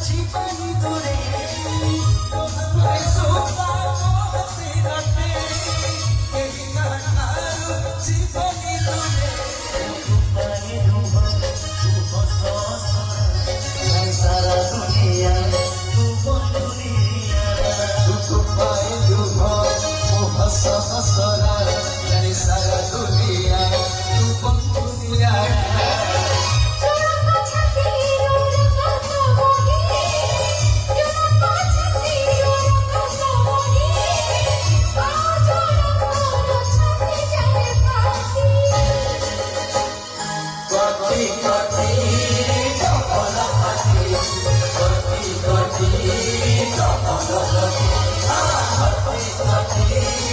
জীবনী তোরে তোমায় সোপা মতে রাতে এই গান জীবনী তোরে তোমায় রুহ তু হসসরা নাই সারা দুনিয়া তু বন্ধুরিয়া তোমায় রুহ তু হসসরা নাই সারা দুনিয়া তু বন্ধুরিয়া Kati